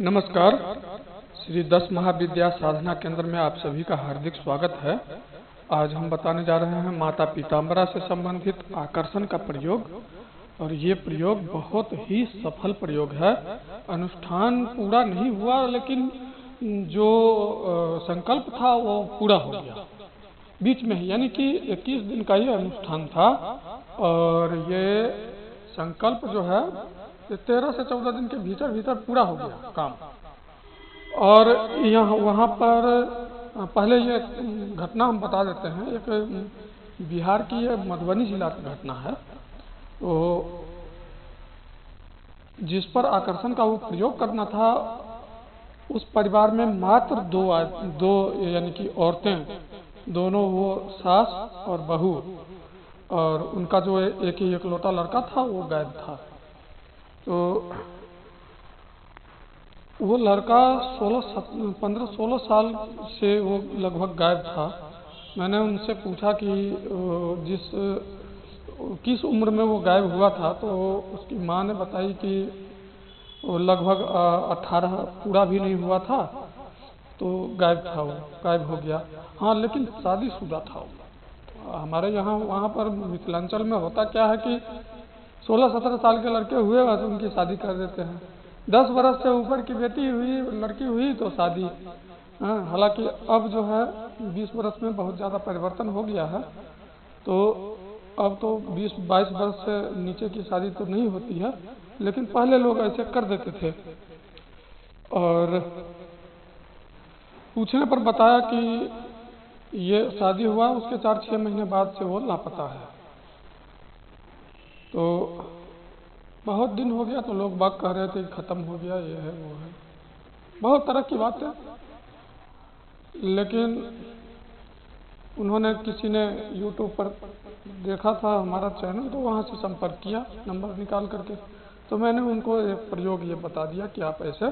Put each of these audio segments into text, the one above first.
नमस्कार। श्री 10 महाविद्या साधना केंद्र में आप सभी का हार्दिक स्वागत है। आज हम बताने जा रहे हैं माता पीताम्बरा से संबंधित आकर्षण का प्रयोग, और ये प्रयोग बहुत ही सफल प्रयोग है। अनुष्ठान पूरा नहीं हुआ, लेकिन जो संकल्प था वो पूरा हो गया बीच में ही, यानी कि 21 दिन का ये अनुष्ठान था, और ये संकल्प जो है 13 से 14 दिन के भीतर भीतर पूरा हो गया काम। और यहाँ वहाँ पर पहले ये घटना हम बता देते हैं। एक बिहार की ये मधुबनी जिला की घटना है, तो जिस पर आकर्षण का वो प्रयोग करना था, उस परिवार में मात्र दो यानी कि औरतें, दोनों वो सास और बहू, और उनका जो एक ही इकलौता लड़का था वो गायब था। तो वो लड़का 15-16 साल से वो लगभग गायब था। मैंने उनसे पूछा कि किस उम्र में वो गायब हुआ था, तो उसकी माँ ने बताई कि वो लगभग 18 पूरा भी नहीं हुआ था, तो गायब था, वो गायब हो गया। हाँ, लेकिन शादीशुदा था वो। हमारे यहाँ वहाँ पर मिथिलांचल में होता क्या है कि 16-17 साल के लड़के हुए बस उनकी शादी कर देते हैं। 10 बरस से ऊपर की लड़की हुई तो शादी। हालांकि अब जो है 20 बरस में बहुत ज़्यादा परिवर्तन हो गया है, तो अब तो 20-22 बरस से नीचे की शादी तो नहीं होती है, लेकिन पहले लोग ऐसे कर देते थे। और पूछने पर बताया कि ये शादी हुआ, उसके 4-6 महीने बाद से वो लापता है। तो बहुत दिन हो गया, तो लोग बात कह रहे थे कि ख़त्म हो गया, ये है वो है, बहुत तरह की बातें। लेकिन उन्होंने किसी ने यूट्यूब पर देखा था हमारा चैनल, तो वहाँ से संपर्क किया नंबर निकाल करके। तो मैंने उनको एक प्रयोग ये बता दिया कि आप ऐसे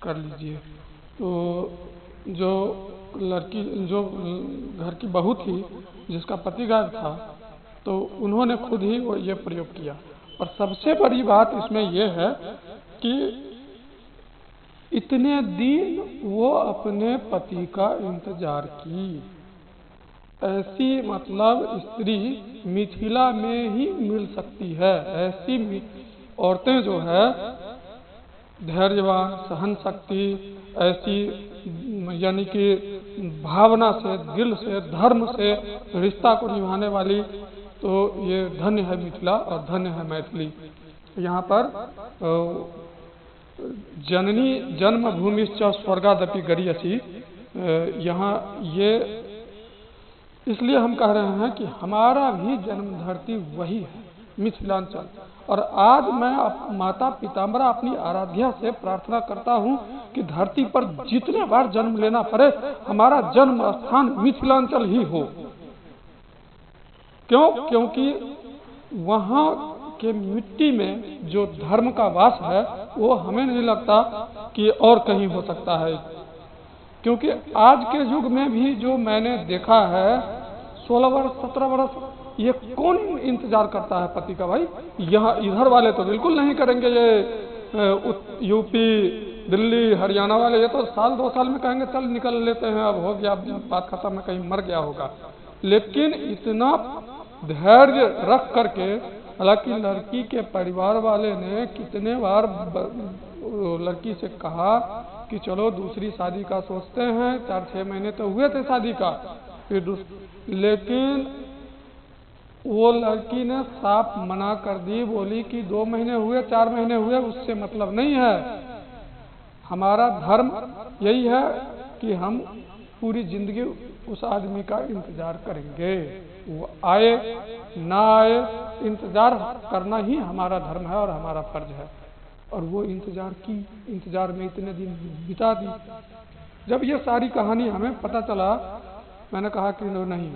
कर लीजिए। तो जो लड़की, जो घर की बहू थी जिसका पति गायब था, तो उन्होंने खुद ही वो ये प्रयोग किया। और सबसे बड़ी बात इसमें यह है कि इतने दिन वो अपने पति का इंतजार की। ऐसी मतलब स्त्री मिथिला में ही मिल सकती है। ऐसी औरतें जो है धैर्यवान, सहन शक्ति, ऐसी यानी कि भावना से, दिल से, धर्म से रिश्ता को निभाने वाली, तो ये धन्य है मिथिला और धन्य है मैथिली। यहाँ पर जननी जन्मभूमिश्च स्वर्गादपि गरीयसी, यहाँ ये इसलिए हम कह रहे हैं कि हमारा भी जन्म धरती वही है, मिथिलांचल। और आज मैं माता पीताम्बरा अपनी आराध्या से प्रार्थना करता हूँ कि धरती पर जितने बार जन्म लेना पड़े, हमारा जन्म स्थान मिथिलांचल ही हो। क्यों? क्योंकि वहाँ के मिट्टी में जो धर्म का वास है, वो हमें नहीं लगता कि और कहीं हो सकता है। क्योंकि आज के युग में भी जो मैंने देखा है, 16 वर्ष 17 वर्ष, ये कौन इंतजार करता है पति का भाई? यहाँ इधर वाले तो बिल्कुल नहीं करेंगे। ये यूपी, दिल्ली, हरियाणा वाले ये तो साल 2 साल में कहेंगे चल निकल लेते हैं, अब हो गया, बात खत्म है, कहीं मर गया होगा। लेकिन इतना धैर्य रख करके, हालांकि लड़की के परिवार वाले ने कितने बार लड़की से कहा कि चलो दूसरी शादी का सोचते हैं, 4-6 महीने तो हुए थे शादी का, लेकिन वो लड़की ने साफ मना कर दी। बोली कि 2 महीने हुए, 4 महीने हुए, उससे मतलब नहीं है। हमारा धर्म यही है कि हम पूरी जिंदगी उस आदमी का इंतजार करेंगे। वो आए ना आए, इंतजार करना ही हमारा धर्म है और हमारा फर्ज है। और वो इंतजार में इतने दिन बिता दी। जब ये सारी कहानी हमें पता चला, मैंने कहा कि नहीं,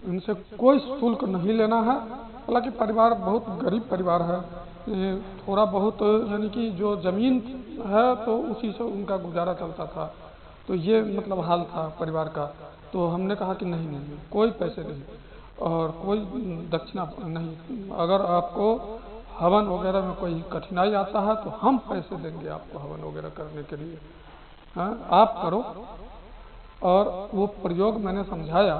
इनसे कोई शुल्क नहीं लेना है। हालांकि परिवार बहुत गरीब परिवार है, थोड़ा बहुत यानी कि जो जमीन है तो उसी से उनका गुजारा चलता था। तो ये मतलब हाल था परिवार का। तो हमने कहा कि नहीं, कोई पैसे नहीं और कोई दक्षिणा नहीं। अगर आपको हवन वगैरह में कोई कठिनाई आता है तो हम पैसे देंगे आपको हवन वगैरह करने के लिए, हाँ आप करो। और वो प्रयोग मैंने समझाया।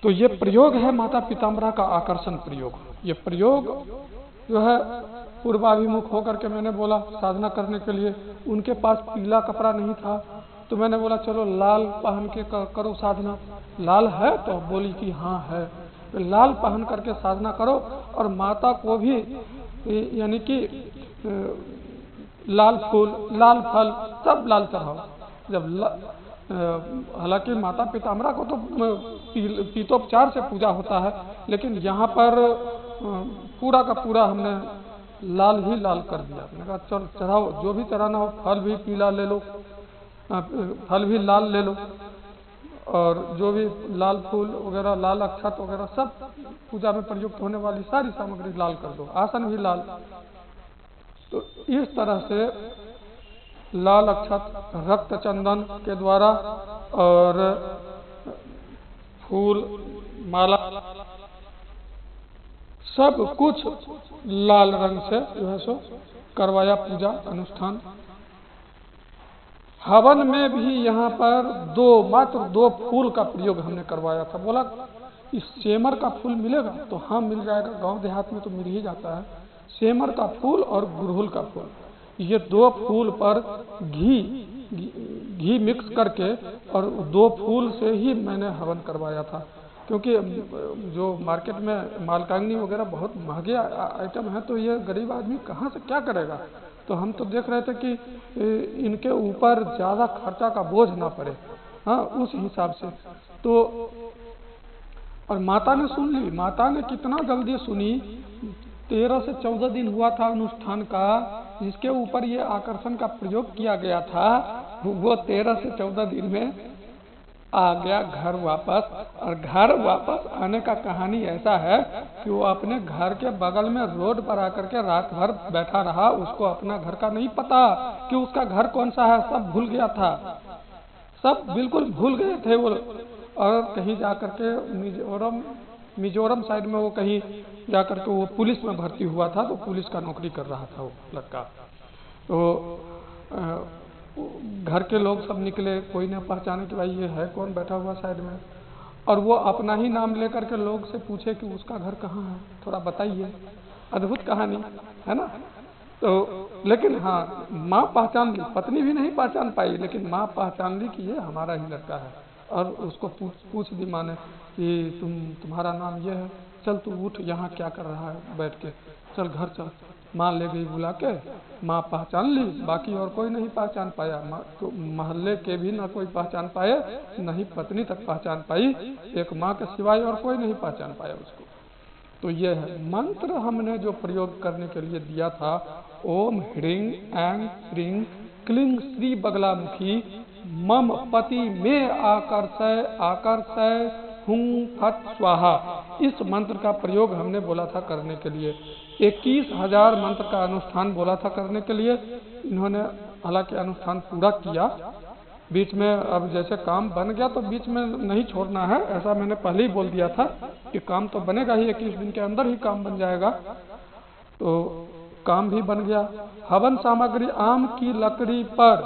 तो ये प्रयोग है माता पीताम्बरा का आकर्षण प्रयोग। ये प्रयोग जो है पूर्वाभिमुख होकर के मैंने बोला साधना करने के लिए। उनके पास पीला कपड़ा नहीं था तो मैंने बोला चलो लाल पहन के करो साधना। लाल है तो बोली कि हाँ है। तो लाल पहन करके साधना करो और माता को भी यानी कि लाल फूल लाल फल सब लाल चढ़ाओ। जब हालांकि माता पीताम्बरा को तो पीतोपचार से पूजा होता है, लेकिन यहाँ पर पूरा का पूरा हमने लाल ही लाल कर दिया। मैंने कहा चल चढ़ाओ, जो भी चढ़ाना हो, फल भी पीला ले लो, फल भी लाल ले लो, और जो भी लाल फूल वगैरह लाल अक्षत वगैरह सब पूजा में प्रयुक्त होने वाली सारी सामग्री लाल कर दो, आसन भी लाल। तो इस तरह से लाल अक्षत, रक्त चंदन के द्वारा और फूल माला सब कुछ लाल रंग से जो है सो करवाया पूजा अनुष्ठान। हवन में भी यहाँ पर मात्र दो फूल का प्रयोग हमने करवाया था। बोला इस सेमर का फूल मिलेगा तो हाँ मिल जाएगा, गांव देहात में तो मिल ही जाता है। सेमर का फूल और गुड़हल का फूल, ये दो फूल पर घी मिक्स करके और दो फूल से ही मैंने हवन करवाया था। क्योंकि जो मार्केट में मालकांगनी वगैरह बहुत महंगे आइटम है तो ये गरीब आदमी कहाँ से क्या करेगा। तो हम तो देख रहे थे कि इनके ऊपर ज़्यादा खर्चा का बोझ ना पड़े, हाँ उस हिसाब से। तो और माता ने सुन ली। माता ने कितना जल्दी सुनी। 13 से 14 दिन हुआ था अनुष्ठान का, जिसके ऊपर ये आकर्षण का प्रयोग किया गया था, वो 13 से 14 दिन में आ गया घर वापस। और घर वापस आने का कहानी ऐसा है कि वो अपने घर के बगल में रोड पर आकर के रात भर बैठा रहा। उसको अपना घर का नहीं पता कि उसका घर कौन सा है, सब भूल गया था, सब बिल्कुल भूल गए थे वो। और कहीं जाकर के मिजोरम साइड में वो कहीं जाकर के वो पुलिस में भर्ती हुआ था, तो पुलिस का नौकरी कर रहा था वो लड़का। तो घर के लोग सब निकले, कोई ने पहचाने कि भाई ये है कौन बैठा हुआ साइड में। और वो अपना ही नाम लेकर के लोग से पूछे कि उसका घर कहाँ है, थोड़ा बताइए। अद्भुत कहानी है ना। तो लेकिन हाँ माँ पहचान ली, पत्नी भी नहीं पहचान पाई, लेकिन माँ पहचान ली कि ये हमारा ही लड़का है। और उसको पूछ दी माँ ने कि तुम्हारा नाम ये है, चल तू उठ, यहाँ क्या कर रहा है बैठ के, चल घर चल। माँ ले गई बुला के, माँ पहचान ली, बाकी और कोई नहीं पहचान पाया। तो मोहल्ले के भी ना कोई पहचान पाए, न ही पत्नी तक पहचान पाई, एक माँ के सिवाय और कोई नहीं पहचान पाया उसको। तो ये है मंत्र हमने जो प्रयोग करने के लिए दिया था, ओम ह्रीं ऐं श्रीं क्लीं श्री बगलामुखी मम पति में आकर्षय हुं फट स्वाहा। इस मंत्र का प्रयोग हमने बोला था करने के लिए। 21,000 मंत्र का अनुष्ठान बोला था करने के लिए। इन्होंने हालांकि अनुष्ठान पूरा किया, बीच में अब जैसे काम बन गया तो बीच में नहीं छोड़ना है, ऐसा मैंने पहले ही बोल दिया था कि काम तो बनेगा ही, 21 दिन के अंदर ही काम बन जाएगा। तो काम भी बन गया। हवन सामग्री आम की लकड़ी पर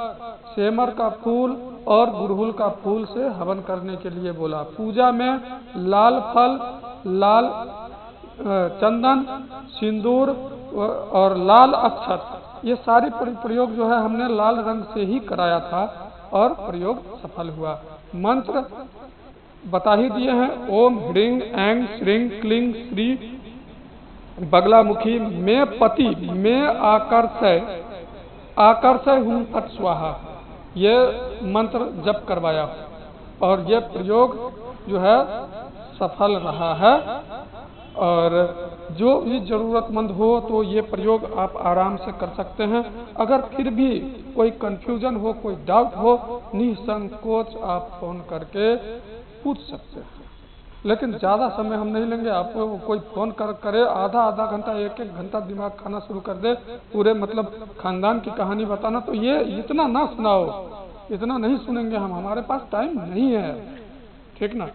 सेमर का फूल और गुड़हल का फूल से हवन करने के लिए बोला। पूजा में लाल फल, लाल चंदन, सिंदूर और लाल अक्षत, ये सारी प्रयोग जो है हमने लाल रंग से ही कराया था और प्रयोग सफल हुआ। मंत्र बता ही दिए हैं, ओम ह्रीं ऐं श्रीं क्लीं श्री बगलामुखी में पति में आकर्षय हुं फट स्वाहा, ये मंत्र जप करवाया और ये प्रयोग जो है सफल रहा है। और जो भी ज़रूरतमंद हो तो ये प्रयोग आप आराम से कर सकते हैं। अगर फिर भी कोई कंफ्यूजन हो, कोई डाउट हो, निसंकोच आप फ़ोन करके पूछ सकते हैं। लेकिन ज़्यादा समय हम नहीं लेंगे। आपको कोई फ़ोन करे आधा घंटा, एक घंटा दिमाग खाना शुरू कर दे, पूरे मतलब खानदान की कहानी बताना, तो ये इतना ना सुनाओ, इतना नहीं सुनेंगे हम, हमारे पास टाइम नहीं है, ठीक ना।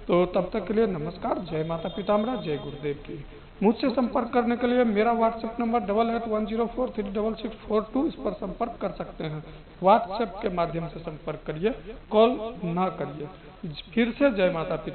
तो तब तक के लिए नमस्कार। जय माता पीताम्बरा, जय गुरुदेव की। मुझसे संपर्क करने के लिए मेरा व्हाट्सएप नंबर 8810436642, इस पर संपर्क कर सकते हैं। व्हाट्सएप के माध्यम से संपर्क करिए, कॉल ना करिए। फिर से जय माता पिता।